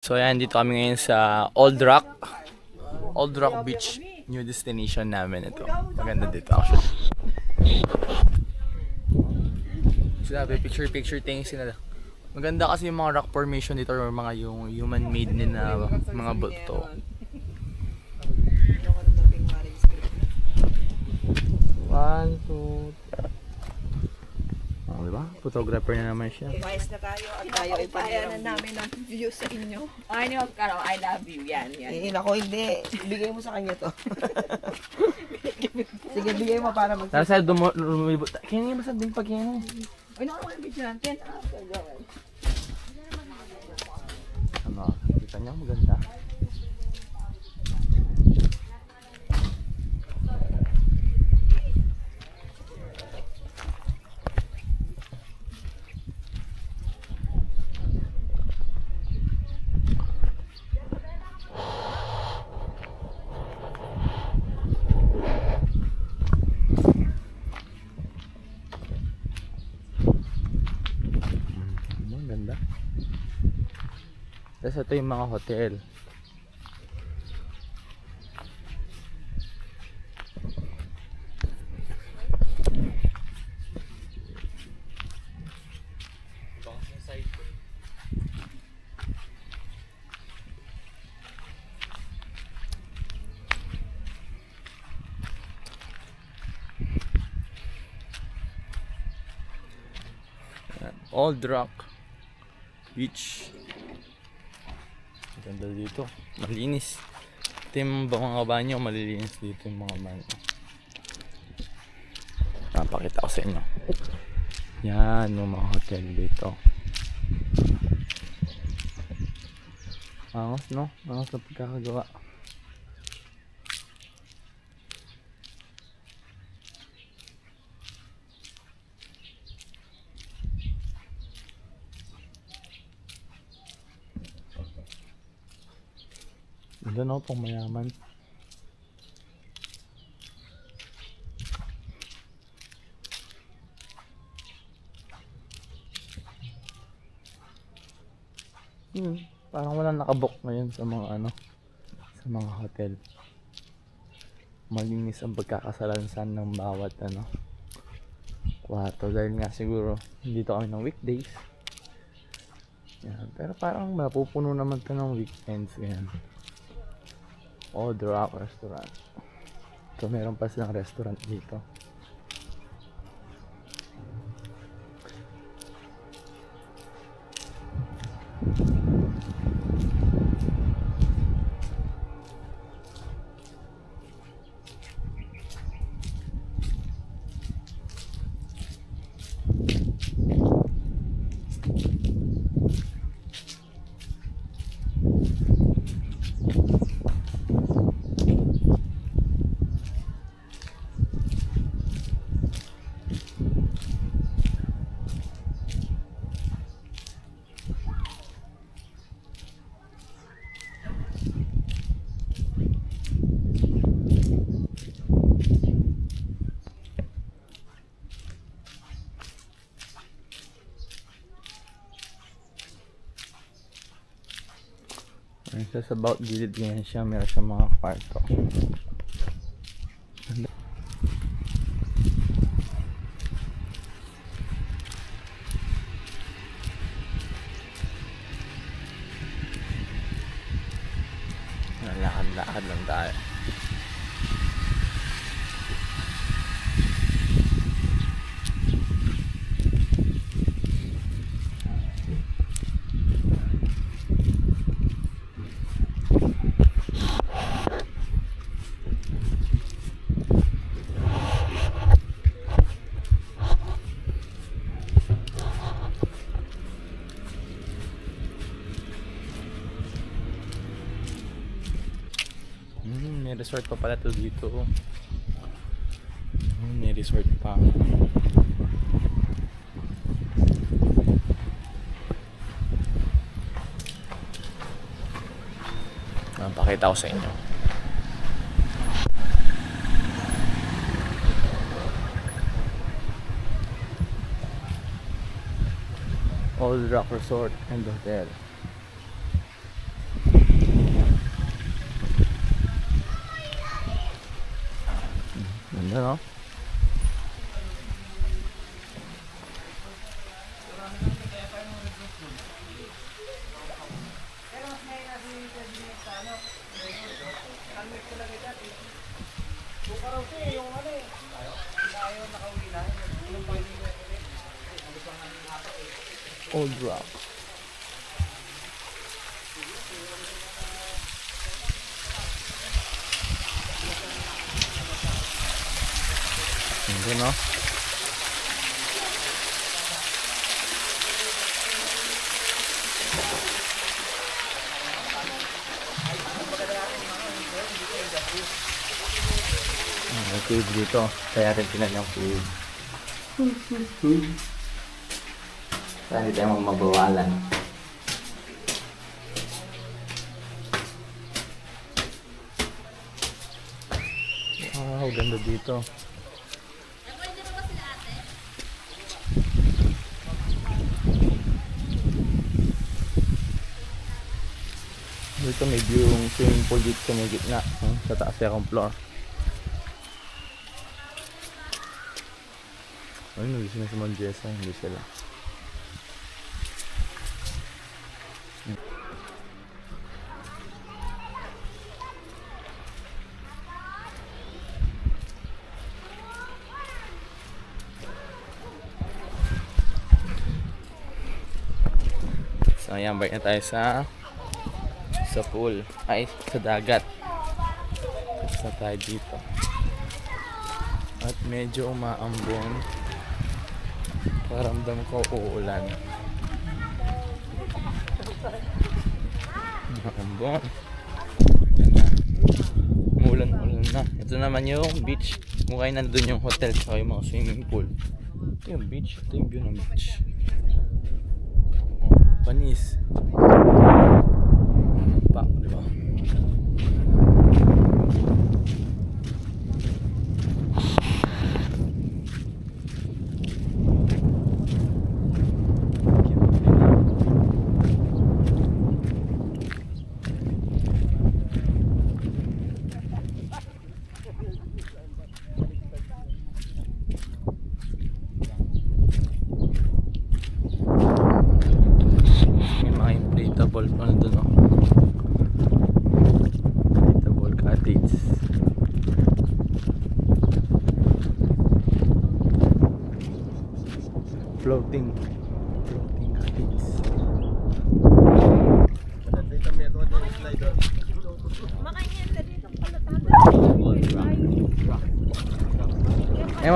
So ayan, dito kami ngayon sa Old Rock. Old Rock Beach. New destination namin ito. Maganda dito actually. Sinabi, picture things sila. Maganda kasi yung mga rock formation dito or mga yung human-made din na mga buto. One, two, oh, diba? Photographer na naman siya. Imayos na tayo at tayo ay Pinapapayanan namin ang view sa inyo. Ay, niyo, I love you. Yan, yan. Ako hindi. Bigay mo sa kanya to. Sige, bigay mo para mag... Nasa lumibot. Kaya nga ba sabihin pag yan? Uy, nakuha yung video natin. Ano? Kita niya maganda. Ganda. Tapos ito yung mga hotel. Old Rock Beach. Ganda dito. Malinis. Ito yung mga banyo. Malilinis dito yung mga banyo. Napakita ko sa inyo. Yan yung mga hotel dito. Angos, no? Angos na pagkakagawa. Ganda, no? Pang mayaman. Parang walang nakabook ngayon sa mga ano, sa mga hotel. Malinis ang pagkakasalansan ng bawat ano, kwarto dahil nga siguro dito kami ng weekdays. Yan. Pero parang mapupuno naman to ng weekends. Yan. Old Rock Restaurant. So meron pa silang restaurant dito. Sa about gilid ganyan siya, meron siya mga kwarto. Lakad-lakad lang tayo. May resort pa pala to dito. May resort pa. Pakita ko sa inyo. Old Rock Resort and Hotel. Old Rock. Hindi, no? May cave dito. Kaya rin tinan yung cave. Kaya hindi tayo magbawalan. Wow, ganda dito. Dito may view yung swimming pool dito sa may gitna. Sa taas yung floor. Ayun, hindi sila sa Jessa, hindi sila. So ayan, balik na tayo sa pool, ay sa dagat. Sa tayo dito. At medyo umaambon. Paramdam ko uulan. Umaambon. Umulan na. Ito naman yung beach. Mukhang nandun yung hotel sa yung mga swimming pool. Ito yung beach. Ito yung view ng beach. Panis. Pa, diba? Inflatable pa na dun, oh. Inflatable cottage. Floating cottage.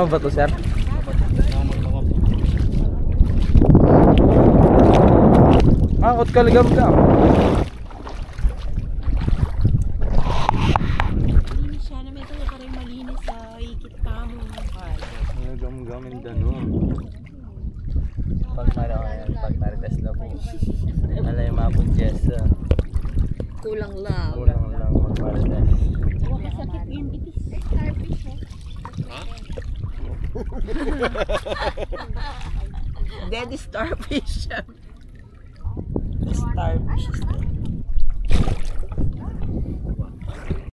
Ba to, sir? Akot ka ligam ka. Malinis siya na may ito ka rin malinis sa ikit ka mo. Nagam-gamin danon. Pag marites na po. Alay mapon Jessa. Kulang lang. Kulang lang mag-marites. Huwag sakit yung itis. Starfish eh. Dead starfish. Starfish.